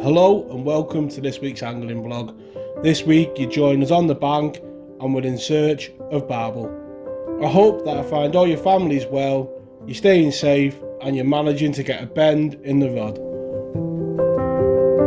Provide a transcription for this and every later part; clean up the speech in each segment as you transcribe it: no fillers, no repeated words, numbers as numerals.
Hello and welcome to this week's angling vlog. This week you join us on the bank and we're in search of barbel. I hope that I find all your families well, you're staying safe and you're managing to get a bend in the rod.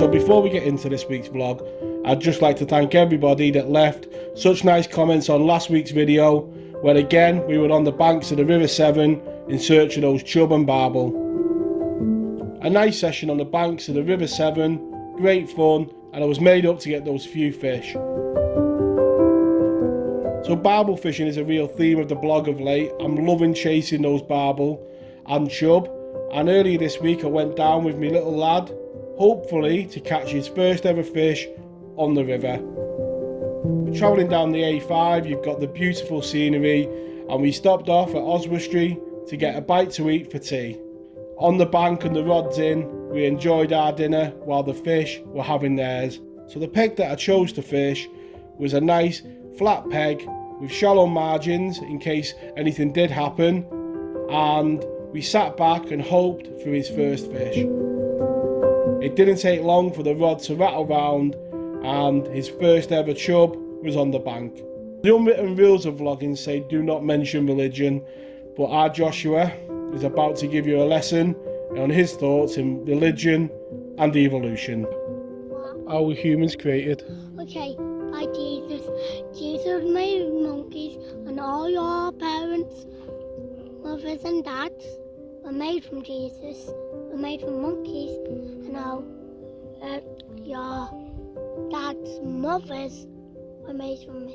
So before we get into this week's vlog, I'd just like to thank everybody that left such nice comments on last week's video, where again we were on the banks of the River Severn in search of those chub and barbel. A nice session on the banks of the River Severn, great fun, and I was made up to get those few fish. So barbel fishing is a real theme of the blog of late. I'm loving chasing those barbel and chub, and earlier this week I went down with my little lad, hopefully to catch his first ever fish on the river. We're travelling down the A5, you've got the beautiful scenery, and we stopped off at Oswestry to get a bite to eat for tea. On the bank and the rods in, we enjoyed our dinner while the fish were having theirs. So the peg that I chose to fish was a nice flat peg with shallow margins in case anything did happen, and we sat back and hoped for his first fish. It didn't take long for the rod to rattle round and his first ever chub was on the bank. The unwritten rules of vlogging say do not mention religion, but our Joshua is about to give you a lesson on his thoughts in religion and evolution. How were humans created? Okay, by Jesus. Jesus made monkeys, and all your parents, mothers and dads were made from Jesus, were made from monkeys, and now your dad's mothers were made from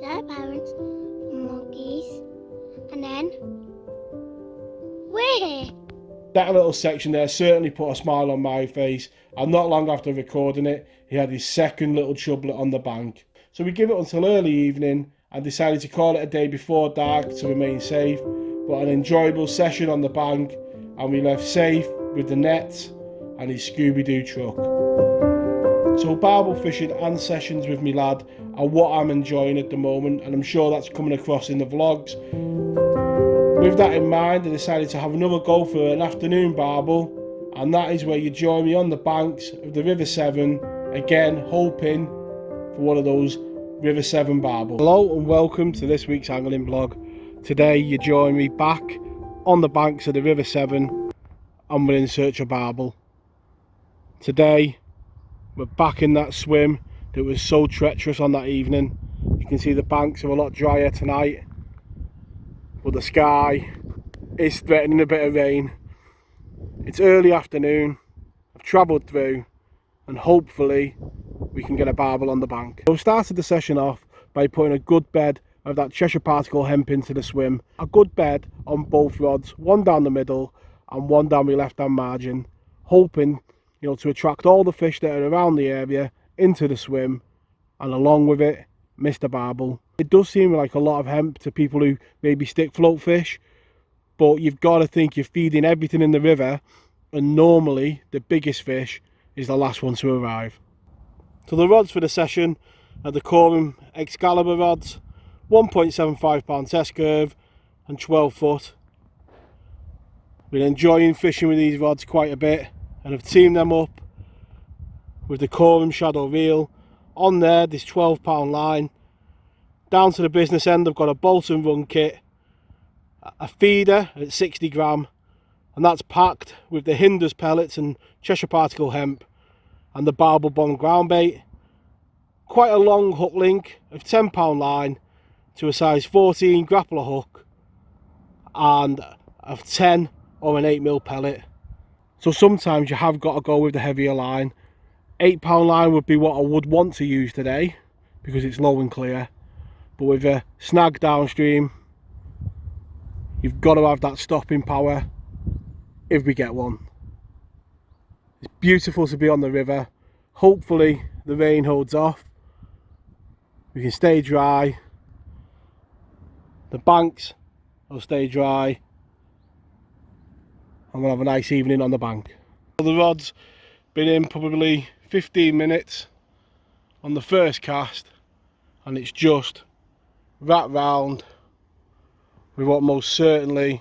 their parents, from monkeys, and then we're here. That little section there certainly put a smile on my face, and not long after recording it, he had his second little chublet on the bank. So we give it until early evening and decided to call it a day before dark to remain safe, but an enjoyable session on the bank, and we left safe with the nets and his Scooby-Doo truck. So barbel fishing and sessions with me lad are what I'm enjoying at the moment, and I'm sure that's coming across in the vlogs. With that in mind, I decided to have another go for an afternoon barbel, and that is where you join me on the banks of the River Severn, again hoping for one of those River Severn barbel. Hello and welcome to this week's angling vlog. Today you join me back on the banks of the River Severn and we're in search of barbel. Today we're back in that swim that was so treacherous on that evening. You can see the banks are a lot drier tonight, but the sky is threatening a bit of rain. It's early afternoon, I've travelled through, and hopefully we can get a barbel on the bank. So we started the session off by putting a good bed of that Cheshire particle hemp into the swim. A good bed on both rods, one down the middle and one down my left hand margin, hoping to attract all the fish that are around the area into the swim, and along with it, Mr. Barbel. It does seem like a lot of hemp to people who maybe stick float fish, but you've got to think you're feeding everything in the river, and normally the biggest fish is the last one to arrive. So the rods for the session are the korum Xcalibre rods, 1.75 pound test curve and 12 foot. Been enjoying fishing with these rods quite a bit, and I've teamed them up with the korum shadow reel. On there, this 12-pound line. Down to the business end, I've got a bolt and run kit, a feeder at 60 gram, and that's packed with the Hinders pellets and Cheshire particle hemp, and the Barbel bomb ground bait. Quite a long hook link of 10-pound line to a size 14 grappler hook, and a 10 or an 8mm pellet. So sometimes you have got to go with the heavier line. 8-pound line would be what I would want to use today because it's low and clear, but with a snag downstream you've got to have that stopping power if we get one. It's beautiful to be on the river. Hopefully the rain holds off, we can stay dry, the banks will stay dry, and we'll have a nice evening on the bank. The rod's been in probably 15 minutes on the first cast, and it's just wrapped round with what most certainly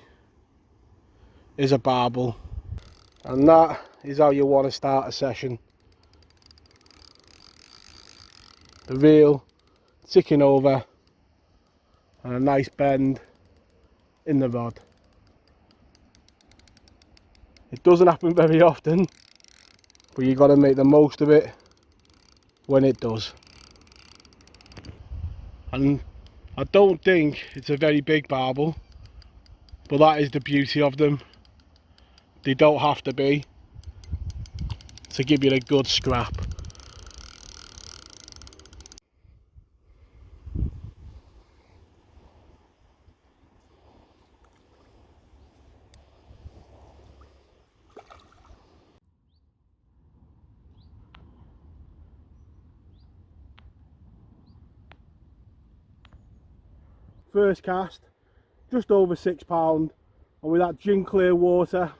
is a barbel, and that is how you want to start a session. the reel ticking over and a nice bend in the rod. It doesn't happen very often, but you got to make the most of it when it does. And I don't think it's a very big barbel, but that is the beauty of them. They don't have to be to give you a good scrap. First cast, just over £6, and with that gin clear water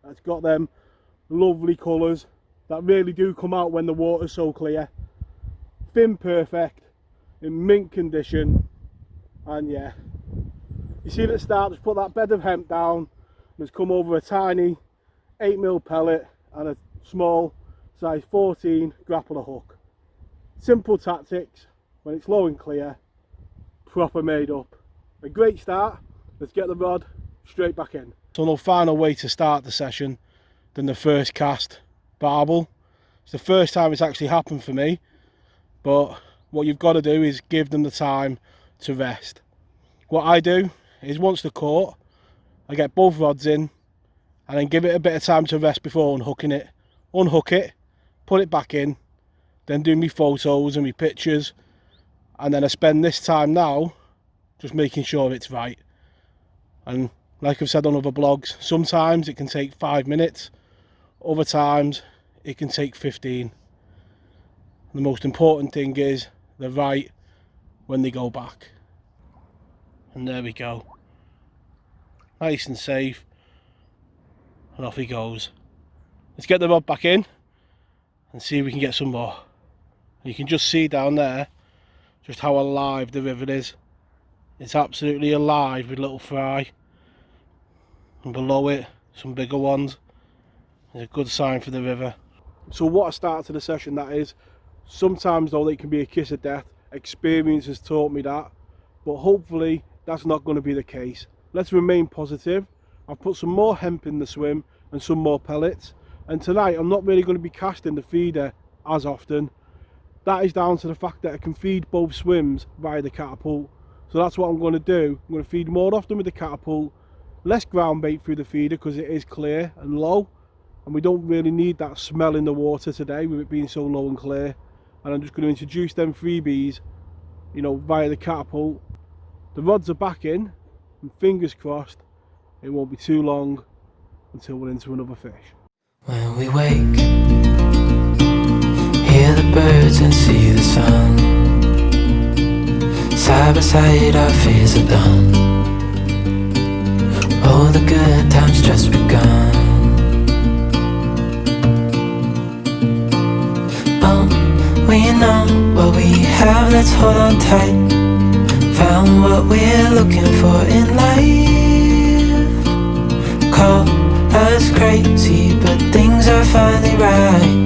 that's got them lovely colours that really do come out when the water's so clear. Fin perfect, in mint condition, and yeah, you see at the start, just put that bed of hemp down, and it's come over a tiny 8mm pellet and a small size 14 grappler hook. Simple tactics when it's low and clear, proper made up. A great start. Let's get the rod straight back in. So no final way to start the session than the first cast barbel. It's the first time it's actually happened for me, but what you've got to do is give them the time to rest. What I do is once they're caught, I get both rods in and then give it a bit of time to rest before unhooking it. Unhook it, put it back in, then do me photos and me pictures, and then I spend this time now just making sure it's right. And like I've said on other blogs, sometimes it can take 5 minutes, other times it can take 15. The most important thing is they're right when they go back. And there we go. Nice and safe. And off he goes. Let's get the rod back in and see if we can get some more. You can just see down there just how alive the river is. It's absolutely alive with little fry. And below it, some bigger ones. It's a good sign for the river. So what a start to the session that is. Sometimes though, they can be a kiss of death. Experience has taught me that. But hopefully that's not going to be the case. Let's remain positive. I've put some more hemp in the swim and some more pellets. And tonight I'm not really going to be casting the feeder as often. That is down to the fact that I can feed both swims via the catapult. So that's what I'm going to do. I'm going to feed more often with the catapult, less ground bait through the feeder because it is clear and low, and we don't really need that smell in the water today with it being so low and clear. And I'm just going to introduce them freebies, you know, via the catapult. The rods are back in, and fingers crossed it won't be too long until we're into another fish. When we wake, hear the birds and see the sun. Side by side our fears are done. Oh, the good times just begun. Oh, we know what we have, let's hold on tight. Found what we're looking for in life. Call us crazy, but things are finally right.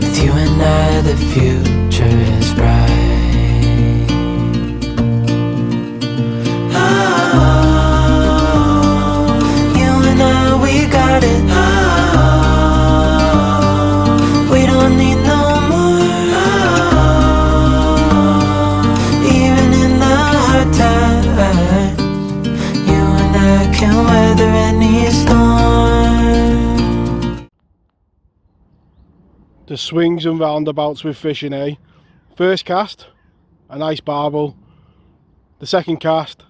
With you and I, the future is bright. We don't need no more. Even in the hard times, you and I can weather any storm. The swings and roundabouts with fishing, eh? First cast, a nice barbel. The second cast,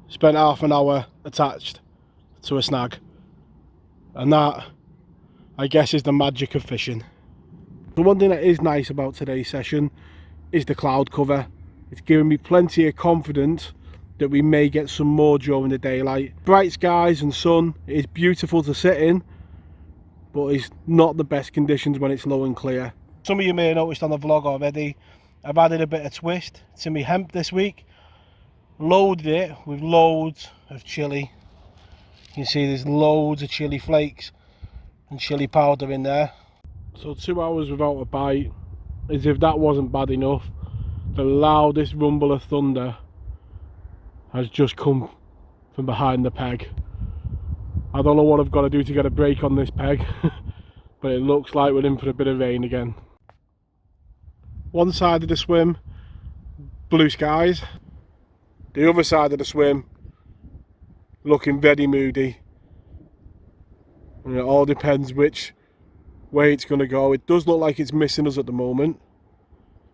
spent half an hour attached to a snag. And that, I guess, is the magic of fishing. The one thing that is nice about today's session is the cloud cover. It's given me plenty of confidence that we may get some more during the daylight. Bright skies and sun, it is beautiful to sit in, but it's not the best conditions when it's low and clear. Some of you may have noticed on the vlog already, I've added a bit of twist to my hemp this week. Loaded it with loads of chilli. You can see there's loads of chilli flakes and chilli powder in there. So 2 hours without a bite, as if that wasn't bad enough, the loudest rumble of thunder has just come from behind the peg. I don't know what I've got to do to get a break on this peg, but it looks like we're in for a bit of rain again. One side of the swim, blue skies. The other side of the swim, looking very moody. And it all depends which way it's going to go. It does look like it's missing us at the moment,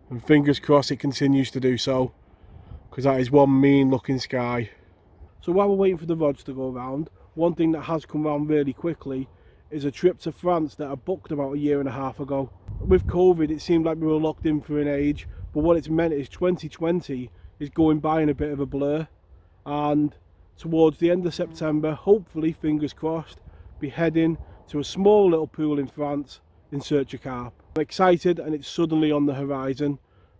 and fingers crossed it continues to do so, because that is one mean looking sky. So while we're waiting for the rods to go round, one thing that has come round really quickly is a trip to France that I booked about 1.5 years ago. With COVID, it seemed like we were locked in for an age, but what it's meant is 2020 is going by in a bit of a blur, and towards the end of September, hopefully, fingers crossed, be heading to a small little pool in France in search of carp. I'm excited, and it's suddenly on the horizon.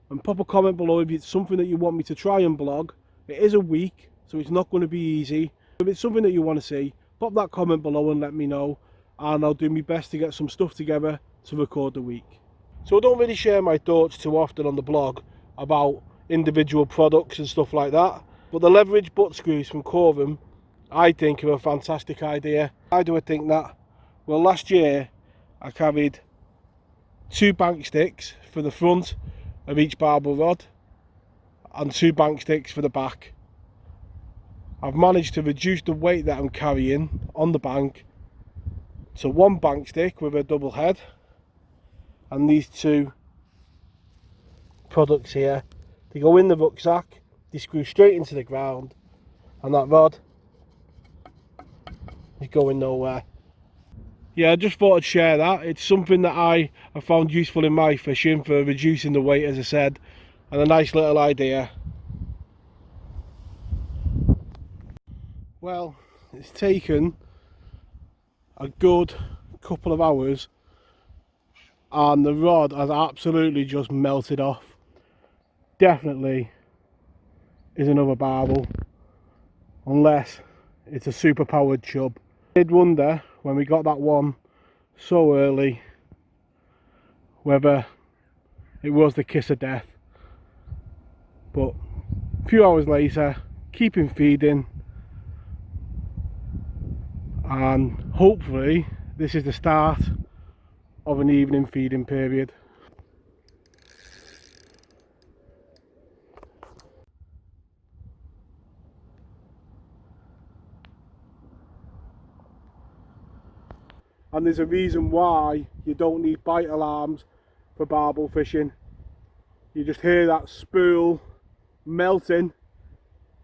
And pop a comment below if it's something that you want me to try and blog. It is a week, so it's not going to be easy. If it's something that you want to see, pop that comment below and let me know, and I'll do my best to get some stuff together to record the week. So I don't really share my thoughts too often on the blog about individual products and stuff like that, but the leverage butt screws from Korum I think are a fantastic idea. Why do I think that? Well, last year I carried 2 bank sticks for the front of each barbel rod and 2 bank sticks for the back. I've managed to reduce the weight that I'm carrying on the bank to 1 bank stick with a double head, and these 2 products here, they go in the rucksack, they screw straight into the ground, and that rod is going nowhere. Yeah, I just thought I'd share that. It's something that I have found useful in my fishing for reducing the weight, as I said, and a nice little idea. Well, it's taken a good couple of hours and the rod has absolutely just melted off. Definitely is another barbel, unless it's a super powered chub. I did wonder when we got that one so early whether it was the kiss of death, but a few hours later, keeping feeding, and hopefully this is the start of an evening feeding period. And there's a reason why you don't need bite alarms for barbel fishing. You just hear that spool melting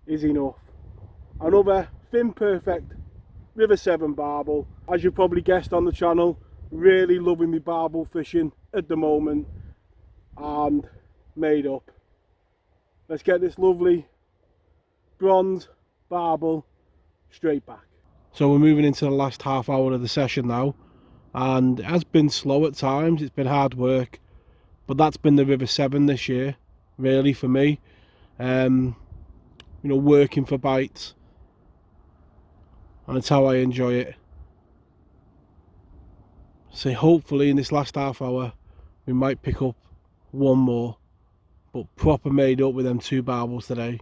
is enough. Another thin perfect River Severn barbel. As you've probably guessed on the channel, really loving me barbel fishing at the moment, and made up. Let's get this lovely bronze barbel straight back. So we're moving into the last half hour of the session now, and it has been slow at times, it's been hard work, but that's been the River Severn this year, really, for me. You know, working for bites, and it's how I enjoy it. So hopefully in this last half hour we might pick up one more, but proper made up with them 2 barbels today.